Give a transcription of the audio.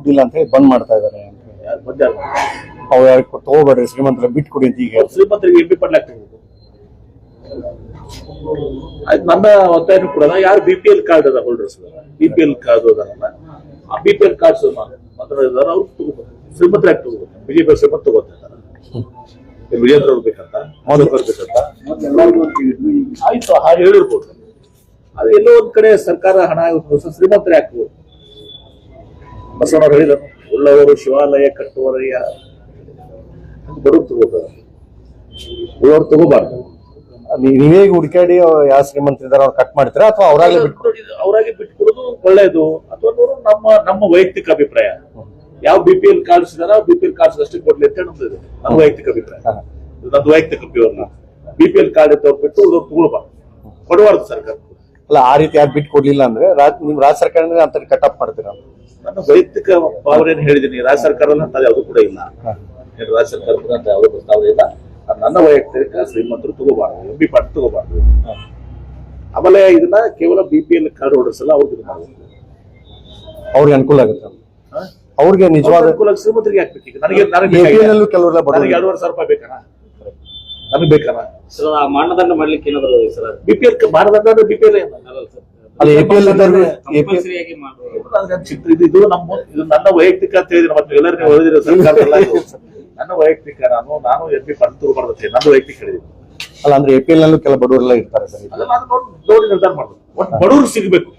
ದುಡ್ಡಿಲ್ಲ ಅಂತ ಹೇಳಿ ಬಂದ್ ಮಾಡ್ತಾ ಇದ್ದಾರೆ ಅಂತ. ಅವ್ರು ಯಾರು ತಗೋಬೇಡ್ರಿ, ಶ್ರೀಮಂತರ ಬಿಟ್ಟು ಕೊಡಿ ಅಂತ ಈಗ ಶ್ರೀಮಂತರಿಗೆ ಎಂಪಿ ಪಡ್ಲಾಗ್ತದೆ. ನನ್ನ ಒತ್ತಾಯನೂ ಕೂಡ ಯಾರು BPL ಕಾರ್ಡ್ ಅದ ಹೋಲ್ಡರ್ಸ್, BPL ಕಾರ್ಡ್ ಅದಾರಲ್ಲ, ಆ BPL ಕಾರ್ಡ್ಸ್ ಮಾತ್ರ ಅವ್ರು ತಗೋಬಹುದು. ಶ್ರೀಮಂತರ ಯಾಕೆ ತಗೋಬಹುದು? ಬಿಜೆಪಿ ಶ್ರೀಮಂತ ತಗೋತಾರೆ. ವಿಜೇಂದ್ರ ಅವ್ರು ಬೇಕಂತ, ಬೇಕಂತ ಆಯ್ತು, ಹಾಗೆ ಹೇಳಿರ್ಬೋದು. ಅದು ಎಲ್ಲೋ ಒಂದ್ ಕಡೆ ಸರ್ಕಾರ ಹಣ ಶ್ರೀಮಂತರ ಯಾಕೆ? ಬಸವಣ್ಣ ಹೇಳಿದನು, ಉಳ್ಳವರು ಶಿವಾಲಯ ಕಟ್ಟುವರಯ್ಯ, ಬಡವರು ತಗೋತಾರೆ, ಉಳ್ಳವರು ತಗೋಬಾರ್ದು. ನೀವೇ ಹುಡುಕಾಡಿ ಯಾವ ಶ್ರೀಮಂತರಿದ್ದಾರೆ ಅವ್ರು ಕಟ್ ಮಾಡ್ತೀರಾ ಅಥವಾ ಅವರಾಗೆ ಬಿಟ್ಕೊಡೋದು ಒಳ್ಳೇದು? ಅಥವಾ ನಮ್ಮ ವೈಯಕ್ತಿಕ ಅಭಿಪ್ರಾಯ. ಯಾವ BPL ಕಾರ್ಡ್ಸ್ ಇದಾರ BPL ಕಾರ್ಡ್ಸ್ ಅಷ್ಟೇ ಕೊಡ್ಲಿ ಅಂತ ಹೇಳಿ ನನ್ನ ವೈಯಕ್ತಿಕ ಅಭಿಪ್ರಾಯ. ನಂದು ವೈಯಕ್ತಿಕ BPL ಕಾರ್ಡ್ ತಗೊಂಡ್ಬಿಟ್ಟು ತಗೊಳ್ಬಾರ್ದು, ಕೊಡಬಾರ್ದು ಸರ್ಕಾರ. ಅಲ್ಲ, ಆ ರೀತಿ ಯಾರು ಬಿಟ್ಟು ಕೊಡ್ಲಿಲ್ಲ ಅಂದ್ರೆ ನಿಮ್ ರಾಜ್ಯ ಸರ್ಕಾರ ಅಂತ ಕಟ್ ಆಫ್ ಮಾಡ್ತೀರಾ? ನನ್ನ ವೈಯಕ್ತಿಕ ಭಾವನೆ ಹೇಳಿದೀನಿ. ರಾಜ್ಯ ಸರ್ಕಾರದ ಅಂತ ಯಾವ್ದು ಕೂಡ ಇಲ್ಲ, ರಾಜ್ಯ ಸರ್ಕಾರದ ಅಂತ ಯಾವ್ದು ಪ್ರಸ್ತಾವ ಇಲ್ಲ. ನನ್ನ ವೈಯಕ್ತಿಕ ಶ್ರೀಮಂತರು ತಗೋಬಾರ್ದು, MP ಪಾರ್ಟಿ ತಗೋಬಾರ್ದು. ಆಮೇಲೆ ಇದನ್ನ ಕೇವಲ BPL ಕಾರ್ಡ್ ಹೋಲ್ಡರ್ಸ್ ಎಲ್ಲ ಅವ್ರಿಗೆ ಮಾಡಬೇಕು, ಅವ್ರಿಗೆ ಅನುಕೂಲ ಆಗುತ್ತೆ. ಅವ್ರಿಗೆ ನಿಜವಾದ ಅನುಕೂಲ. ಶ್ರೀಮಂತರಿಗೆ ಹಾಕ್ಬೇಕು. ಈಗ ನನಗೆ ಕೆಲವರೆಲ್ಲ 2,500 ರೂಪಾಯಿ ಬೇಕಣ್ಣ, ನಮಗೆ ಬೇಕಣ್ಣ ಮಾನದಂಡ ಮಾಡ್ಲಿಕ್ಕೆ ಏನಾದ್ರು BPL ಮಾನದಂಡ BPL ಇದು ನನ್ನ ವೈಯಕ್ತಿಕ ಅಂತ ಹೇಳಿದ್ರೆ ಮತ್ತೆ ಎಲ್ಲರಿಗೂ ಹೇಳಿದ್ರೆ ಸರ್ಕಾರದಲ್ಲ. ನನ್ನ ವೈಯಕ್ತಿಕ ನಾನು MP ಫಂಡ್ ತಗೋಬಾರ್ದು, ನನ್ನ ವೈಯಕ್ತಿಕ ಹೇಳಿದ್ದೀನಿ. ಅಲ್ಲ, ಅಂದ್ರೆ APL ನಲ್ಲೂ ಕೆಲ ಬಡವರೆಲ್ಲ ಇರ್ತಾರೆ ಸರ್, ನೋಡಿ ನಿರ್ಧಾರ ಮಾಡ್ಬೇಕು. ಬಡವ್ರಿಗೆ ಸಿಗ್ಬೇಕು.